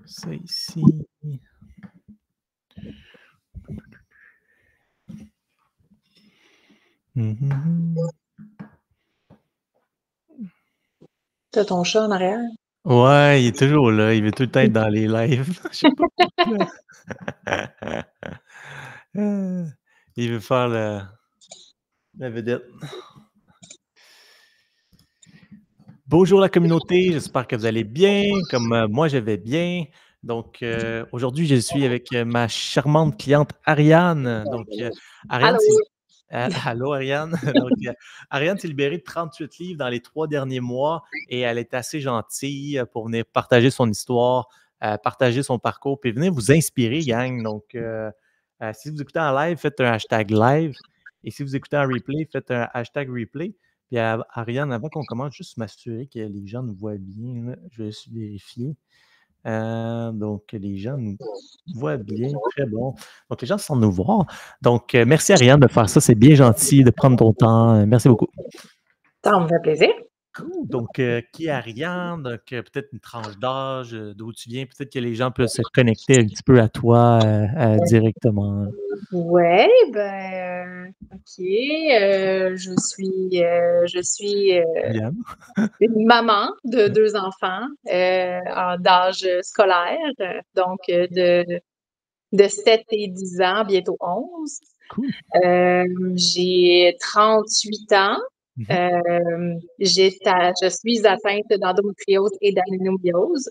ça ici. T'as ton chat en arrière? Ouais, il est toujours là. Il veut tout le temps être dans les lives. Je sais pas pourquoi. Il veut faire la vedette. Bonjour la communauté, j'espère que vous allez bien, comme moi je vais bien. Donc aujourd'hui, je suis avec ma charmante cliente Ariane. Donc Ariane, allô Ariane. Donc Ariane s'est libérée de 38 livres dans les 3 derniers mois et elle est assez gentille pour venir partager son histoire, partager son parcours, puis venir vous inspirer, gang. Donc si vous écoutez en live, faites un hashtag live. Et si vous écoutez en replay, faites un hashtag replay. Puis Ariane, avant qu'on commence, juste m'assurer que les gens nous voient bien. Là. Je vais juste vérifier. Donc, les gens nous voient bien. Très bon. Donc, les gens sont nous voir. Donc, merci Ariane de faire ça. C'est bien gentil de prendre ton temps. Merci beaucoup. Ça me fait plaisir. Cool. Donc, qui est Ariane? Donc, peut-être une tranche d'âge, d'où tu viens. Peut-être que les gens peuvent se connecter un petit peu à toi directement. Ouais, ben, OK. Je suis Ariane. une maman de 2 enfants d'âge scolaire, donc de 7 et 10 ans, bientôt 11. Cool. J'ai 38 ans. Je suis atteinte d'endométriose et d'adenomyose,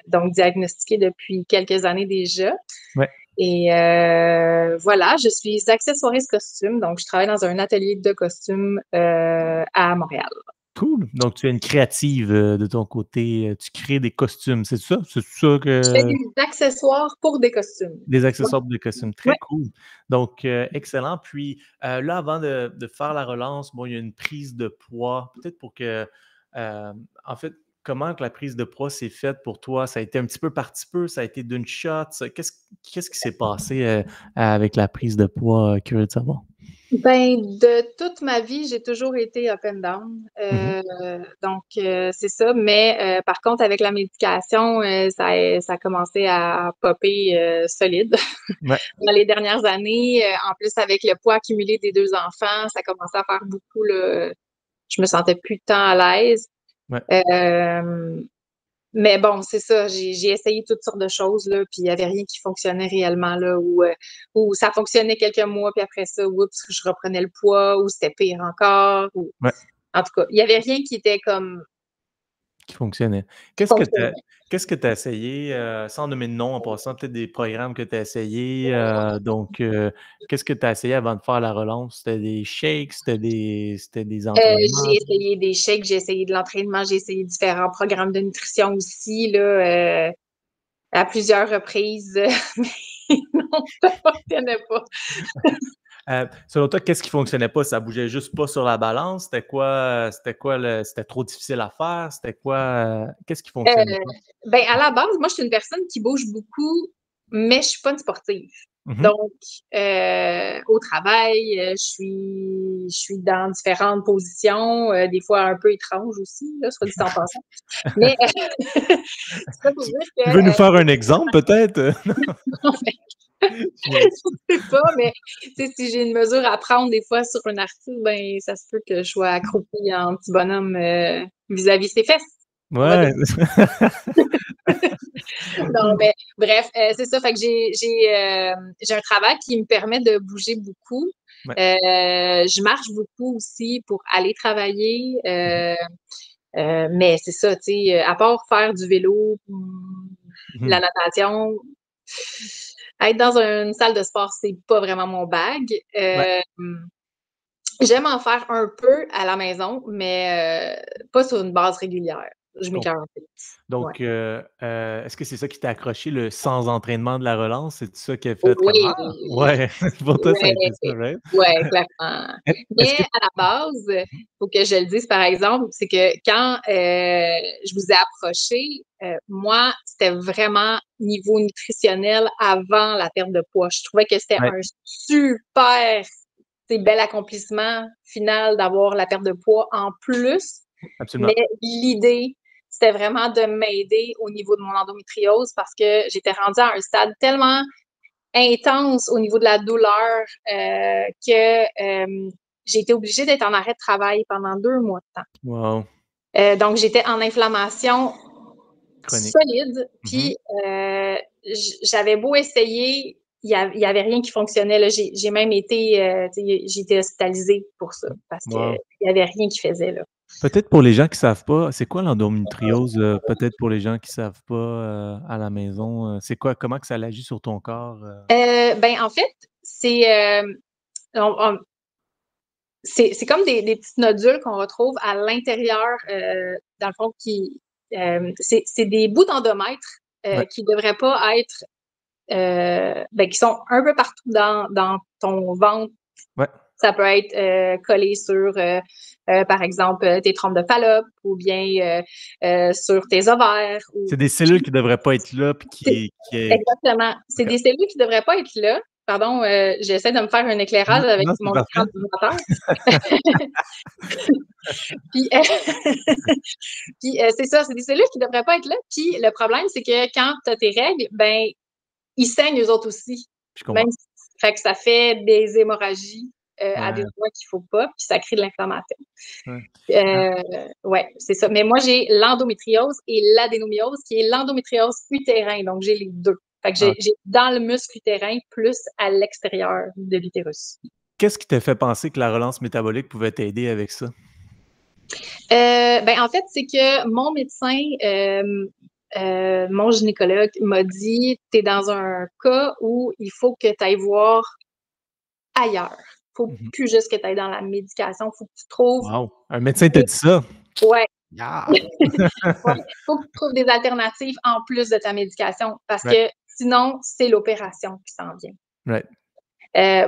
donc diagnostiquée depuis quelques années déjà. Ouais. Et voilà, je suis accessoiriste costume, donc je travaille dans un atelier de costume à Montréal. Cool. Donc, tu es une créative de ton côté. Tu crées des costumes, c'est ça? C'est ça que... Je fais des accessoires pour des costumes. Des accessoires pour des costumes. Très Ouais. cool. Donc, excellent. Puis là, avant de faire la relance, bon, il y a une prise de poids. Peut-être pour que... en fait, comment que la prise de poids s'est faite pour toi? Ça a été un petit peu par petit peu? Ça a été d'une shot? Qu'est-ce qui s'est passé avec la prise de poids? Curieux de savoir. Ben, de toute ma vie, j'ai toujours été up and down. Donc, c'est ça. Mais par contre, avec la médication, ça a commencé à popper solide Ouais. dans les dernières années. En plus, avec le poids accumulé des 2 enfants, ça commençait à faire beaucoup, là. Je me sentais plus tant à l'aise. Ouais. Mais bon, c'est ça, j'ai essayé toutes sortes de choses, là, puis il n'y avait rien qui fonctionnait réellement, là, ou ça fonctionnait quelques mois, puis après ça, oups, je reprenais le poids, ou c'était pire encore, ou... Ouais. En tout cas, il n'y avait rien qui était comme... Qui fonctionnait. Qu'est-ce que tu as essayé, sans nommer de nom en passant, peut-être des programmes que tu as essayé, donc qu'est-ce que tu as essayé avant de faire la relance? C'était des shakes, c'était des entraînements? J'ai essayé des shakes, j'ai essayé de l'entraînement, j'ai essayé différents programmes de nutrition aussi, là, à plusieurs reprises, mais non, ça ne fonctionnait pas. Selon toi, qu'est-ce qui fonctionnait pas? Ça bougeait juste pas sur la balance? C'était quoi c'était trop difficile à faire? C'était quoi, qu'est-ce qui fonctionnait pas? Ben, à la base, moi, je suis une personne qui bouge beaucoup, mais je suis pas une sportive. Donc, au travail, je suis dans différentes positions, des fois un peu étranges aussi, là, soit dit en passant. Mais c'est pas pour dire que... Tu veux nous faire un exemple, peut-être? Je sais pas, mais tu sais, si j'ai une mesure à prendre des fois sur un artiste, ben ça se peut que je sois accroupie en petit bonhomme vis-à-vis ses fesses. Ouais. Non, mais bref, c'est ça. Fait que j'ai un travail qui me permet de bouger beaucoup. Ouais. Je marche beaucoup aussi pour aller travailler. Mais c'est ça, tu sais, à part faire du vélo, la natation, être dans une salle de sport, c'est pas vraiment mon bag. Ouais. J'aime en faire un peu à la maison, mais pas sur une base régulière. Je m'écœure un peu. Donc, est-ce que c'est ça qui t'a accroché, le sans entraînement de la relance? C'est ça qui a fait comme Oui, ouais, pour toi, ça a été ça, ouais, right? ouais, clairement. Est-ce Mais que à la base, faut que je le dise par exemple, c'est que quand je vous ai approché, moi, c'était vraiment niveau nutritionnel avant la perte de poids. Je trouvais que c'était ouais, un super bel accomplissement final d'avoir la perte de poids en plus. Mais absolument. l'idée, c'était vraiment de m'aider au niveau de mon endométriose parce que j'étais rendue à un stade tellement intense au niveau de la douleur que j'ai été obligée d'être en arrêt de travail pendant 2 mois de temps. Wow. Donc, j'étais en inflammation Chronique. solide, puis j'avais beau essayer, il y avait rien qui fonctionnait. Là. J'ai même été, j'ai été hospitalisée pour ça parce qu'il y avait rien qui faisait, là. Peut-être pour les gens qui ne savent pas, c'est quoi l'endométriose? Peut-être pour les gens qui ne savent pas à la maison, c'est quoi? Comment que ça agit sur ton corps? Ben, en fait, c'est comme des petites nodules qu'on retrouve à l'intérieur, dans le fond, c'est des bouts d'endomètre qui ne devraient pas être, qui sont un peu partout dans ton ventre. Ouais. Ça peut être collé sur, par exemple, tes trompes de Fallope ou bien sur tes ovaires. C'est des cellules qui ne devraient pas être là. Exactement. C'est des cellules qui ne devraient pas être là. Pardon, j'essaie de me faire un éclairage avec mon écran d'ordinateur. Puis, c'est ça, c'est des cellules qui ne devraient pas être là. Puis le problème, c'est que quand tu as tes règles, ben, ils saignent eux autres aussi. Fait que ça fait des hémorragies à des endroits qu'il ne faut pas, puis ça crée de l'inflammation. Ouais, c'est ça. Mais moi, j'ai l'endométriose et l'adénomiose, qui est l'endométriose utérin. Donc, j'ai les deux. Fait que j'ai dans le muscle utérin plus à l'extérieur de l'utérus. Qu'est-ce qui t'a fait penser que la relance métabolique pouvait t'aider avec ça? Ben, en fait, c'est que mon médecin, mon gynécologue m'a dit « T'es dans un cas où il faut que tu ailles voir ailleurs. Faut plus juste que tu ailles dans la médication. Faut que tu trouves... » Wow! Un médecin t'a dit ça? Ouais. Yeah. Faut que tu trouves des alternatives en plus de ta médication parce que sinon, c'est l'opération qui s'en vient. Right.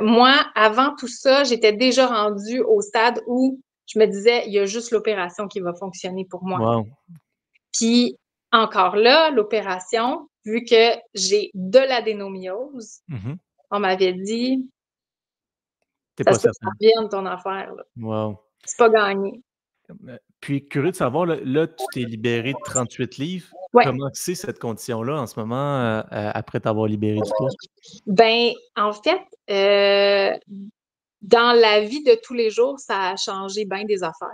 Moi, avant tout ça, j'étais déjà rendue au stade où je me disais, il y a juste l'opération qui va fonctionner pour moi. Wow. Puis, encore là, l'opération, vu que j'ai de l'adénomiose, on m'avait dit, ça se peut que ça revienne ton affaire. Là. Wow. C'est pas gagné. Puis, curieux de savoir, là tu t'es libéré de 38 livres. Ouais. Comment c'est cette condition-là en ce moment, après t'avoir libéré du poids? Ben, en fait, dans la vie de tous les jours, ça a changé bien des affaires.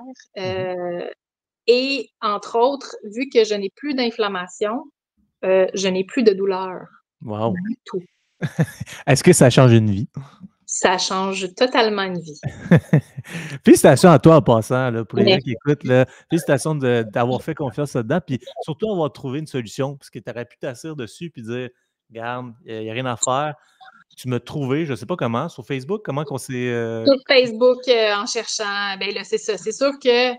Et entre autres, vu que je n'ai plus d'inflammation, je n'ai plus de douleur. Wow! Du tout. Est-ce que ça change une vie? Ça change totalement une vie. Félicitations à toi en passant, là, pour les gens qui écoutent. Là, félicitations d'avoir fait confiance là-dedans, puis surtout avoir trouvé une solution, parce que tu aurais pu t'asseoir dessus et dire « Regarde, il n'y a rien à faire. » Tu m'as trouvé, je ne sais pas comment, sur Facebook, comment qu'on s'est... Sur Facebook, en cherchant, ben là, c'est ça. C'est sûr que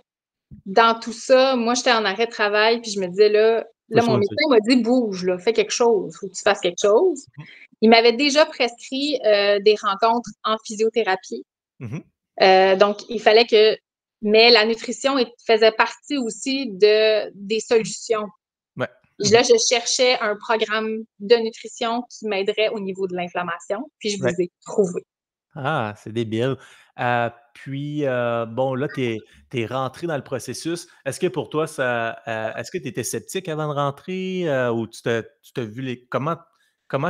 dans tout ça, moi, j'étais en arrêt de travail, puis je me disais, là mon médecin m'a dit, bouge, là, fais quelque chose, faut que tu fasses quelque chose. Il m'avait déjà prescrit des rencontres en physiothérapie. Donc, il fallait que... Mais la nutrition faisait partie aussi des solutions. Ouais. Là, je cherchais un programme de nutrition qui m'aiderait au niveau de l'inflammation, puis je vous ai trouvé. Ah, c'est débile. Puis, bon, là, tu es rentré dans le processus. Est-ce que pour toi, est-ce que tu étais sceptique avant de rentrer ou tu t'as vu comment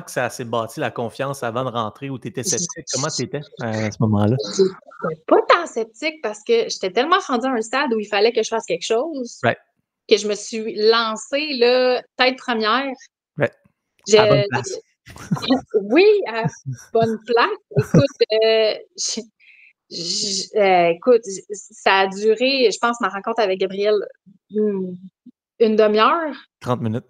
que ça s'est bâti la confiance avant de rentrer ou tu étais sceptique? Comment tu étais à ce moment-là? J'étais pas tant sceptique parce que j'étais tellement rendue à un stade où il fallait que je fasse quelque chose que je me suis lancée, là, tête première. À la bonne place. Oui, à bonne place. Écoute, ça a duré, je pense, ma rencontre avec Gabriel, une demi-heure. 30 minutes.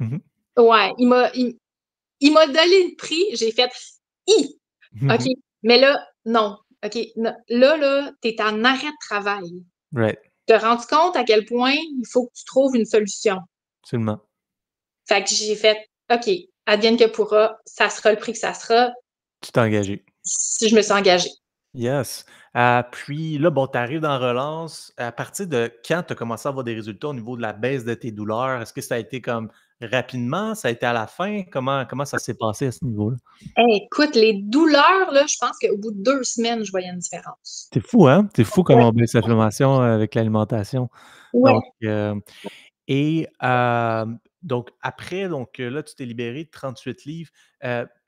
Ouais, il m'a donné le prix, j'ai fait « Hi! OK, mais là, non. OK, là, t'es en arrêt de travail. Right. Tu t'es rendu compte à quel point il faut que tu trouves une solution. » Absolument. Fait que j'ai fait « OK, advienne que pourra, ça sera le prix que ça sera. » Tu t'es engagé. Si je me suis engagée. Yes. Puis là, bon, tu arrives dans Relance. À partir de quand tu as commencé à avoir des résultats au niveau de la baisse de tes douleurs? Est-ce que ça a été comme rapidement? Ça a été à la fin? Comment ça s'est passé à ce niveau-là? Écoute, les douleurs, là, je pense qu'au bout de 2 semaines, je voyais une différence. C'est fou, hein? C'est fou comment on baisse l'inflammation avec l'alimentation. Ouais. Donc, Et donc, après, là, tu t'es libéré de 38 livres.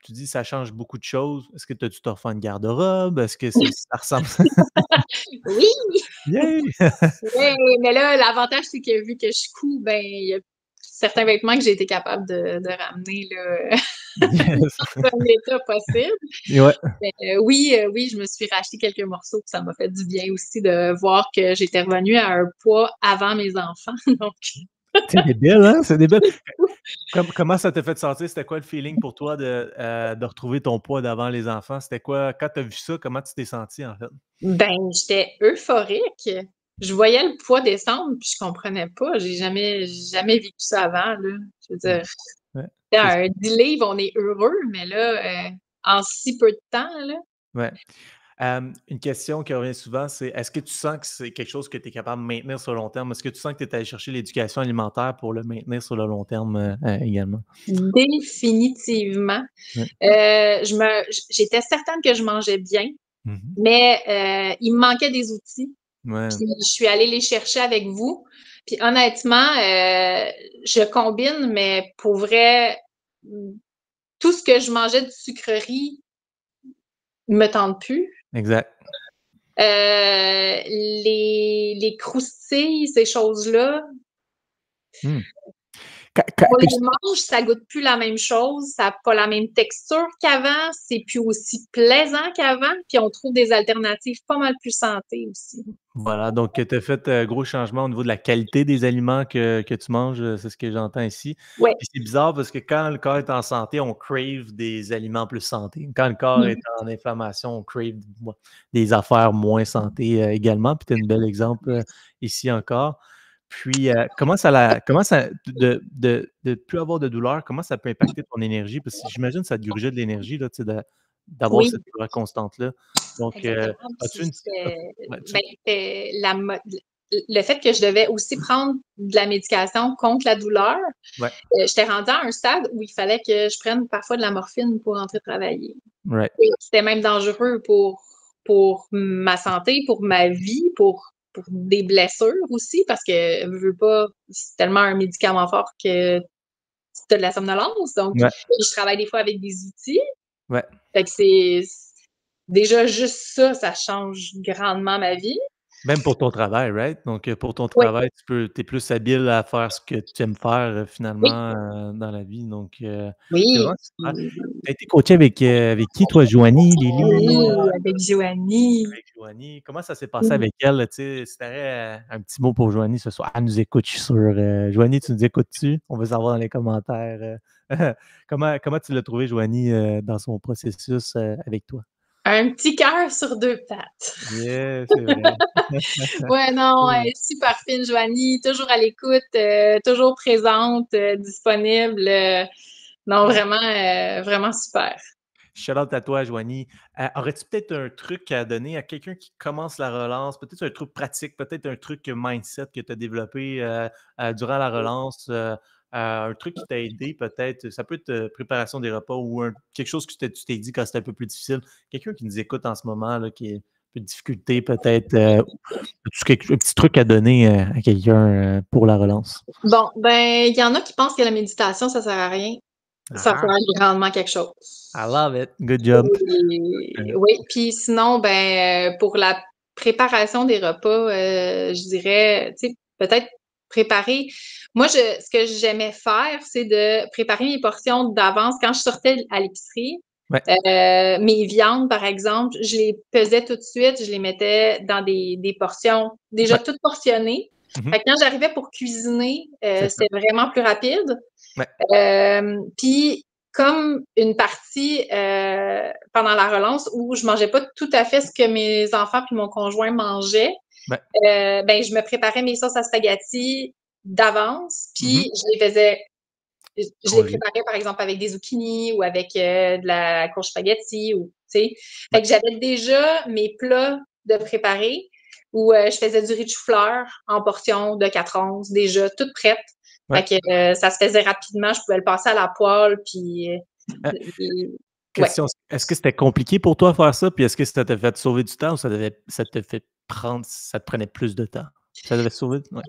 Tu dis ça change beaucoup de choses. Est-ce que tu as dû te refaire une garde-robe? Est-ce que ça ressemble? Oui! Yay! Oui, mais là, l'avantage, c'est que vu que je couds, ben, il y a certains vêtements que j'ai été capable de ramener là, Yes. dans un état possible. Ouais. Oui, je me suis racheté quelques morceaux, puis ça m'a fait du bien aussi de voir que j'étais revenue à un poids avant mes enfants. Donc, C'est débile, hein? C'est débile. Comment ça t'a fait sentir? C'était quoi le feeling pour toi de retrouver ton poids d'avant les enfants? C'était quoi? Quand tu as vu ça, comment tu t'es sentie, en fait? ben, j'étais euphorique. Je voyais le poids descendre, puis je comprenais pas. J'ai jamais vécu ça avant, là. Je veux dire, Ouais, c'est un 10 livres, on est heureux, mais là, en si peu de temps, là. ouais. Une question qui revient souvent, c'est est-ce que tu sens que c'est quelque chose que tu es capable de maintenir sur le long terme? Est-ce que tu sens que tu es allé chercher l'éducation alimentaire pour le maintenir sur le long terme, également? Définitivement. Ouais. J'étais certaine que je mangeais bien, Mmh. mais il me manquait des outils. Ouais, Puis je suis allée les chercher avec vous. Puis honnêtement, je combine, mais pour vrai, tout ce que je mangeais de sucreries me tente plus. exact. Les croustilles, ces choses-là, Mmh. Quand on les mange, ça goûte plus la même chose, ça a pas la même texture qu'avant, c'est plus aussi plaisant qu'avant, puis on trouve des alternatives pas mal plus santé aussi. voilà, donc tu as fait, gros changement au niveau de la qualité des aliments que tu manges, c'est ce que j'entends ici. Ouais. Puis c'est bizarre parce que quand le corps est en santé, on crave des aliments plus santé. Quand le corps est en inflammation, on crave des affaires moins santé, également. Puis tu as un bel exemple, ici encore. Puis, comment ça de plus avoir de douleur, comment ça peut impacter ton énergie? Parce que j'imagine que ça te grugeait de l'énergie là, tu sais, d'avoir Oui, cette douleur constante-là. Donc, exactement. as-tu Puis une c'était ouais, ben, c'était la mo le fait que je devais aussi prendre de la médication contre la douleur, ouais, j'étais rendue à un stade où il fallait que je prenne parfois de la morphine pour rentrer travailler. right. Et c'était même dangereux pour ma santé, pour ma vie, pour des blessures aussi, parce que veux pas, c'est tellement un médicament fort que tu as de la somnolence. Donc, Ouais, je travaille des fois avec des outils. ouais. Fait que c'est déjà juste ça, ça change grandement ma vie. Même pour ton travail, right? Donc, pour ton Oui, travail, tu es plus habile à faire ce que tu aimes faire, oui, finalement, dans la vie. Donc, c'est oui. vraiment super. Tu as été coaché avec qui toi? Joanie, Lily, Oui, avec Joanie. avec Joanie? Comment ça s'est passé avec elle, là? Tu sais, si tu aurais, un petit mot pour Joanie ce soir. Elle nous écoute, je suis sûr. Joanie, tu nous écoutes-tu? On veut savoir dans les commentaires, comment tu l'as trouvée, Joanie, dans son processus, avec toi? Un petit cœur sur 2 pattes. Yeah, c'est vrai. Ouais, non, elle est super fine, Joanie, toujours à l'écoute, toujours présente, disponible. Non, vraiment, vraiment super. Shout out à toi, Joanie. Aurais-tu peut-être un truc à donner à quelqu'un qui commence la relance? Peut-être un truc pratique, peut-être un truc mindset que tu as développé durant la relance, un truc qui t'a aidé peut-être. Ça peut être préparation des repas ou quelque chose que tu t'es dit quand c'était un peu plus difficile. Quelqu'un qui nous écoute en ce moment, là, qui est un peu de difficulté, peut-être. Un petit truc à donner à quelqu'un pour la relance. Bon, ben, il y en a qui pensent que la méditation, ça sert à rien. Ça Ah, sert grandement quelque chose. I love it. Good job. Oui, puis sinon, ben, pour la préparation des repas, je dirais, tu sais, peut-être préparer moi, ce que j'aimais faire, c'est de préparer mes portions d'avance. Quand je sortais à l'épicerie, Ouais. mes viandes, par exemple, je les pesais tout de suite, je les mettais dans des portions déjà Ouais. toutes portionnées. Mhm. Fait que quand j'arrivais pour cuisiner, C'est ça. c'était vraiment plus rapide. Ouais. Puis comme une partie pendant la relance où je mangeais pas tout à fait ce que mes enfants puis mon conjoint mangeaient, Ouais. ben je me préparais mes sauces à spaghetti d'avance, Mhm. puis je les faisais, je les Congé. préparais par exemple avec des zucchini ou avec de la courge spaghetti ou tu sais. Fait Ouais. que j'avais déjà mes plats de préparer où je faisais du riz de chou-fleur en portions de 4 onces déjà toutes prêtes. Fait Ouais. que ça se faisait rapidement, je pouvais le passer à la poêle puis Euh, ouais. Question, est-ce que c'était compliqué pour toi de faire ça? Puis est-ce que ça t'a fait sauver du temps ou ça te fait prendre, ça te prenait plus de temps? Ça devait sauver? Ouais.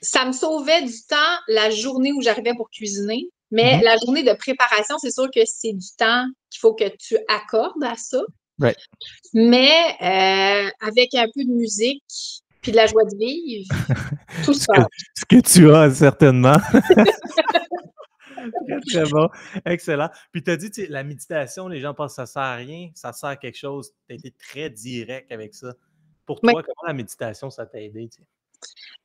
ça me sauvait du temps la journée où j'arrivais pour cuisiner. Mais la journée de préparation, c'est sûr que c'est du temps qu'il faut que tu accordes à ça. Ouais. Mais avec un peu de musique puis de la joie de vivre, tout se passe. Ce que tu as, certainement. Très, très bon. Excellent. Puis tu as dit, la méditation, les gens pensent que ça sert à rien, ça sert à quelque chose. Tu as été très direct avec ça. Pour toi, comment la méditation, ça t'a aidé?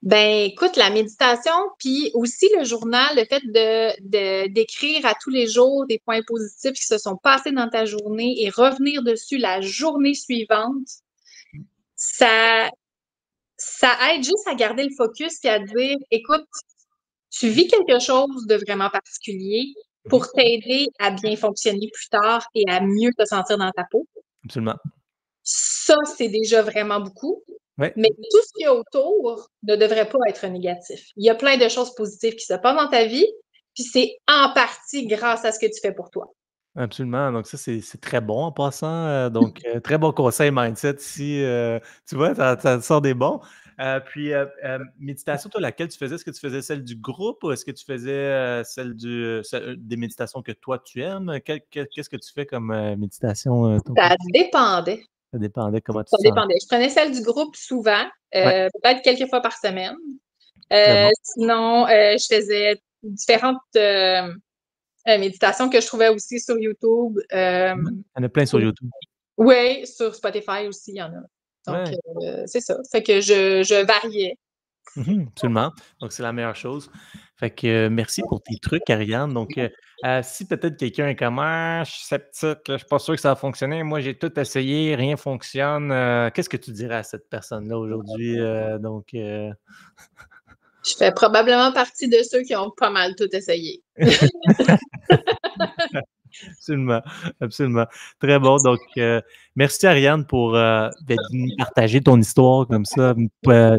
Ben, écoute, la méditation, puis aussi le journal, le fait d'écrire à tous les jours des points positifs qui se sont passés dans ta journée et revenir dessus la journée suivante, ça aide juste à garder le focus et à dire, écoute, tu vis quelque chose de vraiment particulier pour t'aider à bien fonctionner plus tard et à mieux te sentir dans ta peau. Absolument. Ça, c'est déjà vraiment beaucoup. Ouais. Mais tout ce qu'il y a autour ne devrait pas être négatif. Il y a plein de choses positives qui se passent dans ta vie, puis c'est en partie grâce à ce que tu fais pour toi. Absolument. Donc ça, c'est très bon en passant. Donc, très bon conseil mindset ici. Tu vois, ça sort des bons. Puis, méditation, toi, laquelle tu faisais? Est-ce que tu faisais celle du groupe ou est-ce que tu faisais celle des méditations que toi, tu aimes? Qu'est-ce que tu fais comme méditation? Ça dépendait. Ça dépendait comment tu Ça te sens. dépendait. Je prenais celle du groupe souvent, peut-être quelques fois par semaine. Bon. Sinon, je faisais différentes méditations que je trouvais aussi sur YouTube. Il y en a plein sur YouTube. Oui, sur Spotify aussi, il y en a. Donc, c'est ça. Fait que je variais. Absolument. Donc, c'est la meilleure chose. Fait que merci pour tes trucs, Ariane. Donc, si peut-être quelqu'un est comme je suis sceptique, je suis pas sûr que ça va fonctionner. Moi, j'ai tout essayé, rien fonctionne. Qu'est-ce que tu dirais à cette personne-là aujourd'hui? Je fais probablement partie de ceux qui ont pas mal tout essayé. Absolument, absolument. Très bon. Donc, merci Ariane pour partager ton histoire comme ça,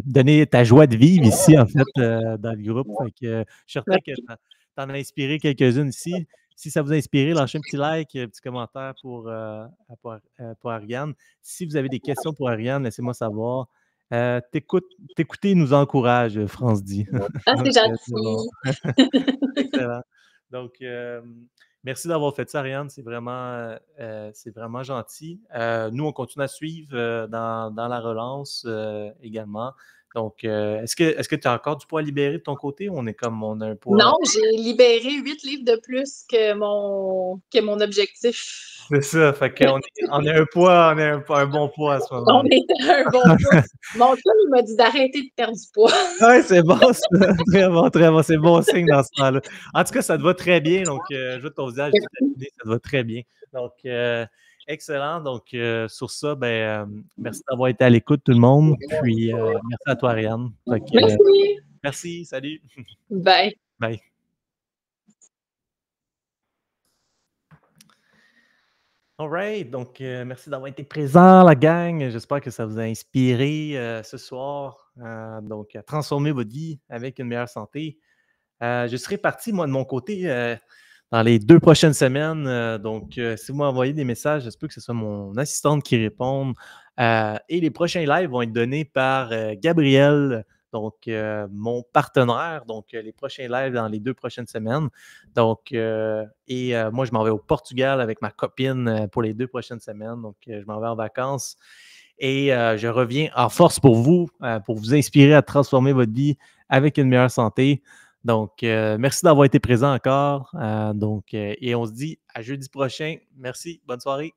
donner ta joie de vivre ici, en fait, dans le groupe. Fait que, je suis certain que tu en as inspiré quelques-unes ici. Si ça vous a inspiré, lâchez un petit like, un petit commentaire pour Ariane. Si vous avez des questions pour Ariane, laissez-moi savoir. T'écouter nous encourage, France dit. Ah, c'est Donc, gentil. excellent. Donc, merci d'avoir fait ça, Ariane. C'est vraiment gentil. Nous, on continue à suivre dans la relance également. Donc, est-ce que tu as encore du poids à libérer de ton côté ou on a un poids? Non, j'ai libéré 8 livres de plus que mon objectif. C'est ça, fait qu'on on a un poids, un bon poids à ce moment-là. On était un bon poids. Mon chum, il m'a dit d'arrêter de perdre du poids. Oui, c'est bon, ça. Très bon, très bon. C'est bon signe dans ce temps-là. En tout cas, ça te va très bien. Donc, je vois ton visage, ça te va très bien. Donc, excellent. Donc, sur ça, merci d'avoir été à l'écoute, tout le monde. Puis, merci à toi, Ariane. Merci. Merci, salut. Bye. Bye. All right. Donc, merci d'avoir été présent, la gang. J'espère que ça vous a inspiré ce soir. Donc, à transformer votre vie avec une meilleure santé. Je serai parti, moi, de mon côté, dans les 2 prochaines semaines. Donc, si vous m'envoyez des messages, j'espère que ce soit mon assistante qui réponde. Et les prochains lives vont être donnés par Gabriel, donc mon partenaire. Donc, les prochains lives dans les 2 prochaines semaines. Donc, moi, je m'en vais au Portugal avec ma copine pour les 2 prochaines semaines. Donc, je m'en vais en vacances. Et je reviens en force pour vous inspirer à transformer votre vie avec une meilleure santé. Donc, merci d'avoir été présent encore. Et on se dit à jeudi prochain. Merci. Bonne soirée.